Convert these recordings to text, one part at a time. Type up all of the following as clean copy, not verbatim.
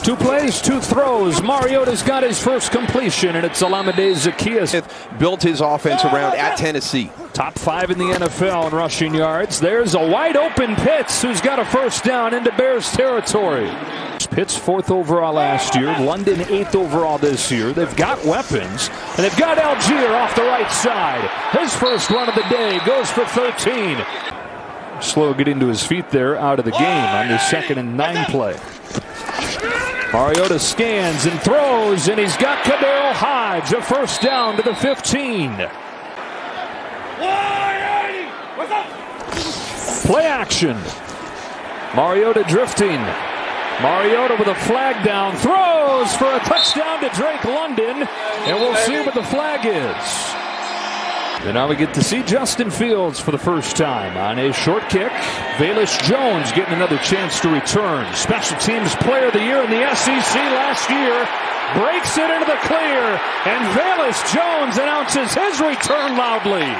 Two plays, two throws. Mariota's got his first completion, and it's Olamide Zaccheaus. Built his offense around at Tennessee. Top 5 in the NFL in rushing yards. There's a wide open Pitts who's got a first down into Bears territory. Pitts 4th overall last year, London 8th overall this year. They've got weapons, and they've got Algier off the right side. His first run of the day goes for 13. Slow getting to his feet there out of the game on the 2nd and 9 play. Mariota scans and throws, and he's got Kadero Hodge, a first down to the 15. Play action. Mariota drifting. Mariota with a flag down, throws for a touchdown to Drake London, and we'll see what the flag is. And now we get to see Justin Fields for the first time on a short kick. Velus Jones getting another chance to return. Special Teams Player of the Year in the SEC last year. Breaks it into the clear, and Velus Jones announces his return loudly.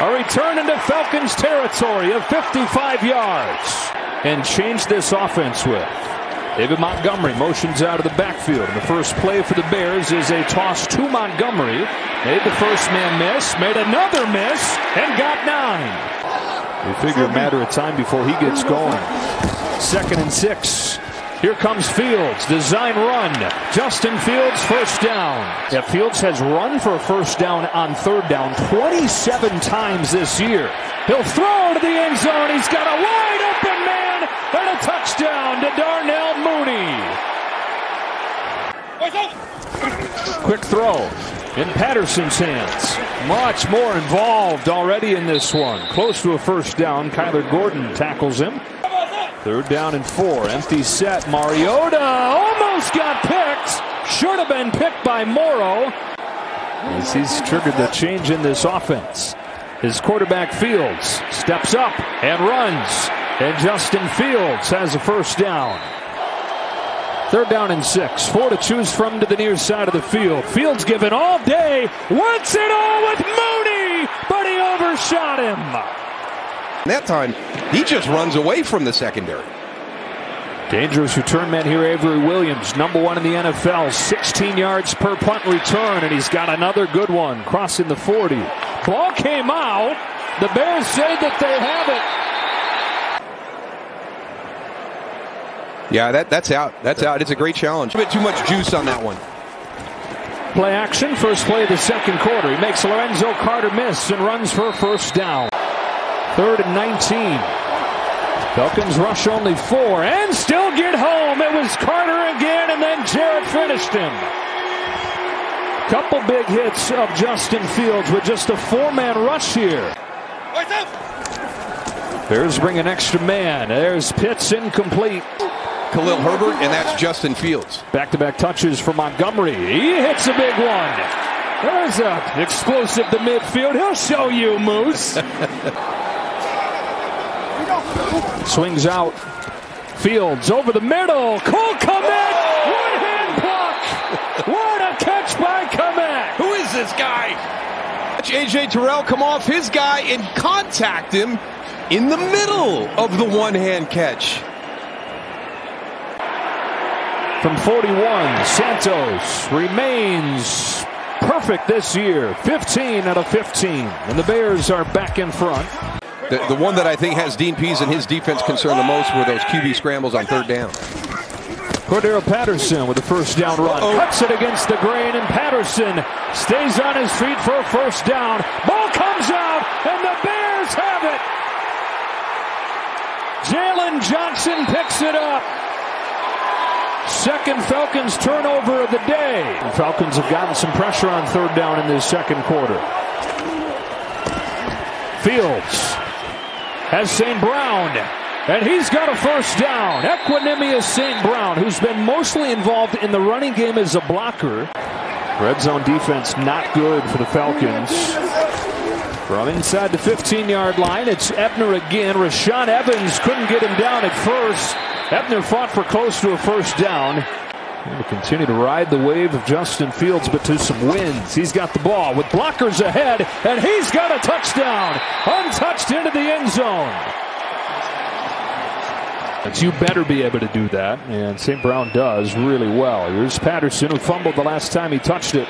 A return into Falcons territory of 55 yards. And change this offense with David Montgomery motions out of the backfield. And the first play for the Bears is a toss to Montgomery. Made the first man miss, made another miss, and got 9. We figure a matter of time before he gets going. 2nd and 6. Here comes Fields. Design run. Justin Fields first down. Yeah, Fields has run for a first down on 3rd down 27 times this year. He'll throw to the end zone. He's got a wide open man and a touchdown to Darnell Mooney. Quick throw in Patterson's hands. Much more involved already in this one. Close to a first down. Kyler Gordon tackles him. 3rd down and 4. Empty set. Mariota almost got picked. Should have been picked by Morrow. As he's triggered the change in this offense. His quarterback Fields steps up and runs. And Justin Fields has a first down. 3rd down and 6. 4 to choose from to the near side of the field. Fields given all day. Wants it all with Mooney, but he overshot him. That time, he just runs away from the secondary. Dangerous return man here, Avery Williams, number 1 in the NFL, 16 yards per punt return, and he's got another good one, crossing the 40. Ball came out. The Bears say that they have it. Yeah, that's out. That's out. It's a great challenge. A bit too much juice on that one. Play action, first play of the 2nd quarter. He makes Lorenzo Carter miss and runs for a first down. 3rd and 19. Falcons rush only 4 and still get home. It was Carter again, and then Jarrett finished him. Couple big hits of Justin Fields with just a 4-man rush here. Bears bring an extra man. There's Pitts incomplete. Khalil Herbert, and that's Justin Fields. Back-to-back touches for Montgomery. He hits a big one. There's an explosive to midfield. He'll show you, Moose. Swings out. Fields over the middle. Cole Kmet. One-hand block. What a catch by Kmet. Who is this guy? Watch A.J. Terrell come off his guy and contact him in the middle of the one-hand catch. From 41, Santos remains perfect this year. 15 out of 15. And the Bears are back in front. The one that I think has Dean Pease and his defense concerned the most were those QB scrambles on 3rd down. Cordero Patterson with the first down run. Cuts it against the grain, and Patterson stays on his feet for a first down. Ball comes out, and the Bears have it. Jalen Johnson picks it up. 2nd Falcons turnover of the day. The Falcons have gotten some pressure on 3rd down in this 2nd quarter. Fields has St. Brown, and he's got a first down. Equanimous St. Brown, who's been mostly involved in the running game as a blocker. Red zone defense not good for the Falcons. From inside the 15-yard line, it's Ebner again. Rashaan Evans couldn't get him down at first. Ebner fought for close to a first down. He'll continue to ride the wave of Justin Fields, but to some wins. He's got the ball with blockers ahead, and he's got a touchdown. Untouched into the end zone. You better be able to do that, and St. Brown does really well. Here's Patterson, who fumbled the last time he touched it.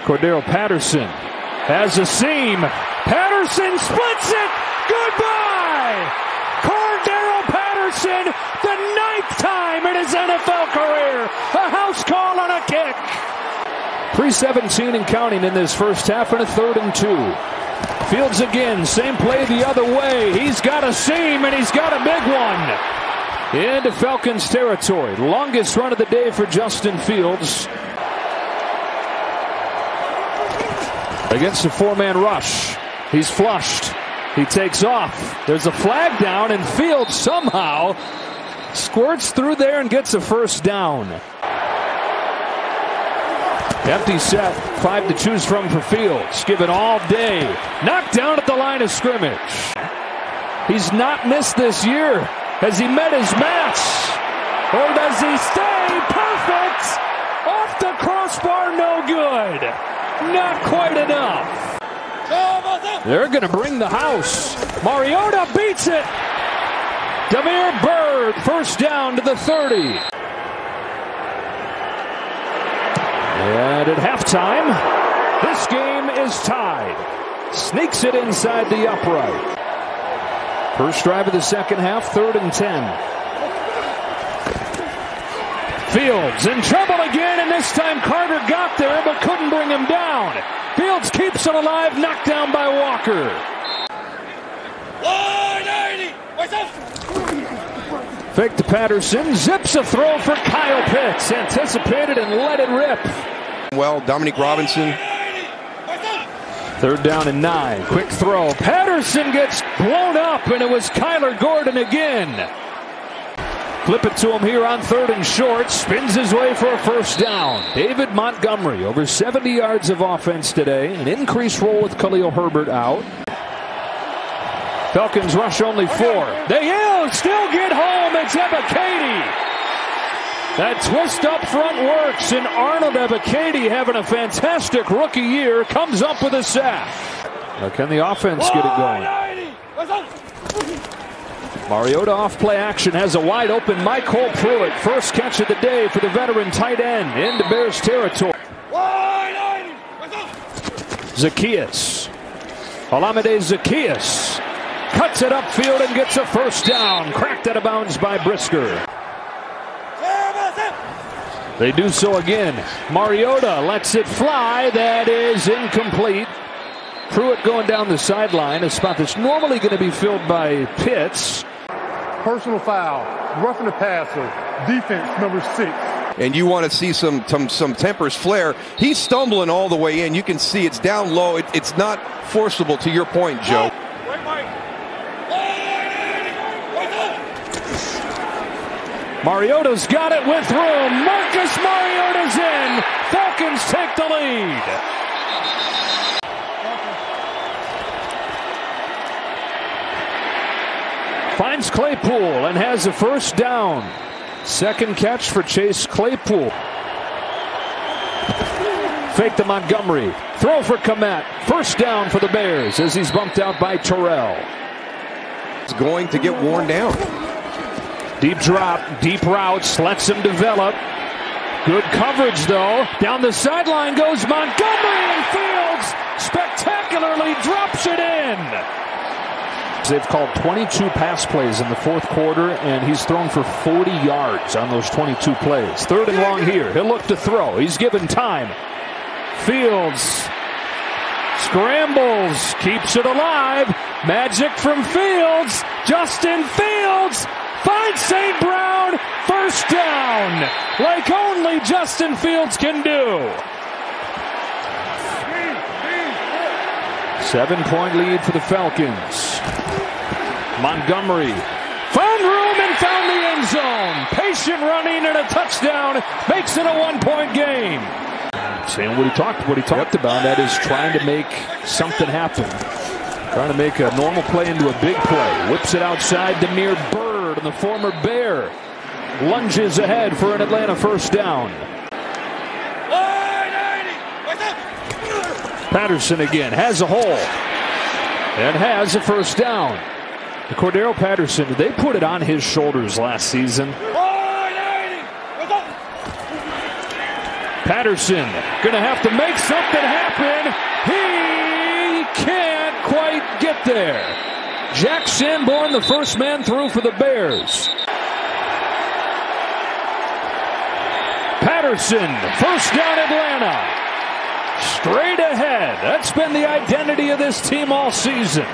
Cordero Patterson has a seam. Patterson splits it. Goodbye! Cordero Patterson, the 9th time in his NFL career. A house call on a kick. 3:17 and counting in this first half, and a 3rd and 2. Fields again, same play the other way. He's got a seam, and he's got a big one. Into Falcons territory. Longest run of the day for Justin Fields. Against a 4-man rush. He's flushed. He takes off. There's a flag down, and Fields somehow squirts through there and gets a first down. Empty set, 5 to choose from for Fields. Given all day. Knocked down at the line of scrimmage. He's not missed this year. Has he met his match? Or does he stay? Perfect! Off the crossbar, no good. Not quite enough. They're going to bring the house. Mariota beats it. Damiere Byrd, first down to the 30. And at halftime, this game is tied. Sneaks it inside the upright. First drive of the second half, 3rd and 10. Fields in trouble again, and this time Carter got there but couldn't bring him down. Fields keeps it alive, knocked down by Walker. 180. Fake to Patterson, zips a throw for Kyle Pitts. Anticipated and let it rip. Well, Dominique Robinson. 3rd down and 9. Quick throw. Patterson gets blown up, and it was Kyler Gordon again. Flip it to him here on 3rd and short. Spins his way for a first down. David Montgomery, over 70 yards of offense today. An increased role with Khalil Herbert out. Falcons rush only 4. They still get home. It's Ebiketie. That twist up front works, and Arnold Ebiketie, having a fantastic rookie year, comes up with a sack. Now can the offense get it going? Mariota off play action, has a wide open Michael Pruitt. First catch of the day for the veteran tight end into Bears territory. Zacchaeus. Olamide Zacchaeus cuts it upfield and gets a first down. Cracked out of bounds by Brisker. They do so again. Mariota lets it fly. That is incomplete. Pruitt going down the sideline, a spot that's normally going to be filled by Pitts. Personal foul, roughing the passer, defense number 6. And you want to see some tempers flare. He's stumbling all the way in. You can see it's down low. It's not forcible, to your point, Joe. Mariota's got it with room. Marcus Mariota's in. Falcons take the lead. Finds Claypool and has a first down. Second catch for Chase Claypool. Fake to Montgomery. Throw for Kmet. First down for the Bears as he's bumped out by Terrell. It's going to get worn down. Deep drop, deep routes, lets him develop. Good coverage, though. Down the sideline goes Montgomery, and Fields spectacularly drops it in. They've called 22 pass plays in the 4th quarter, and he's thrown for 40 yards on those 22 plays. 3rd and long here. He'll look to throw. He's given time. Fields scrambles, keeps it alive. Magic from Fields. Justin Fields finds St. Brown. First down, like only Justin Fields can do. 7-point lead for the Falcons. Montgomery found room and found the end zone. Patient running and a touchdown makes it a 1-point game. Saying what he talked about, that is trying to make something happen. Trying to make a normal play into a big play. Whips it outside. Damiere Byrd, and the former Bear lunges ahead for an Atlanta first down. Patterson again has a hole and has a first down. Cordero Patterson, they put it on his shoulders last season. Patterson going to have to make something happen. He can't quite get there. Jack Sanborn, the first man through for the Bears. Patterson, first down Atlanta. Straight ahead. That's been the identity of this team all season.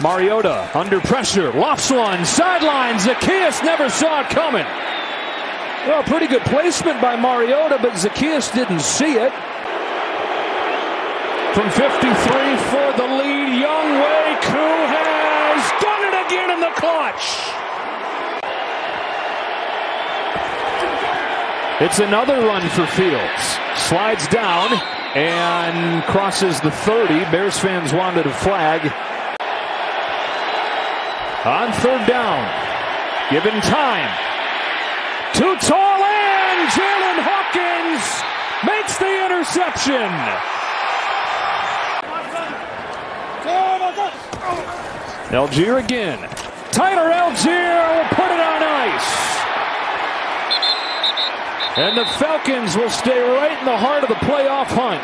Mariota under pressure, lofts one, sideline. Zacchaeus never saw it coming. Well, pretty good placement by Mariota, but Zacchaeus didn't see it. From 53 for the lead, Younghoe Koo has done it again in the clutch. It's another run for Fields. Slides down and crosses the 30. Bears fans wanted a flag. On third down, given time. Too tall, and Jalen Hawkins makes the interception. Algier again. Tyler Algier will put it on ice. And the Falcons will stay right in the heart of the playoff hunt.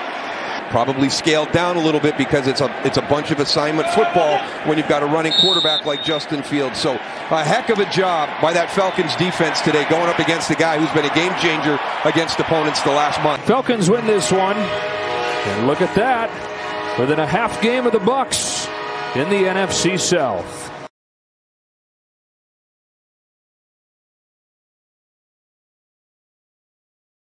Probably scaled down a little bit because it's a bunch of assignment football when you've got a running quarterback like Justin Fields. So a heck of a job by that Falcons defense today, going up against a guy who's been a game changer against opponents the last month. Falcons win this one. And look at that. Within a half game of the Bucs in the NFC South.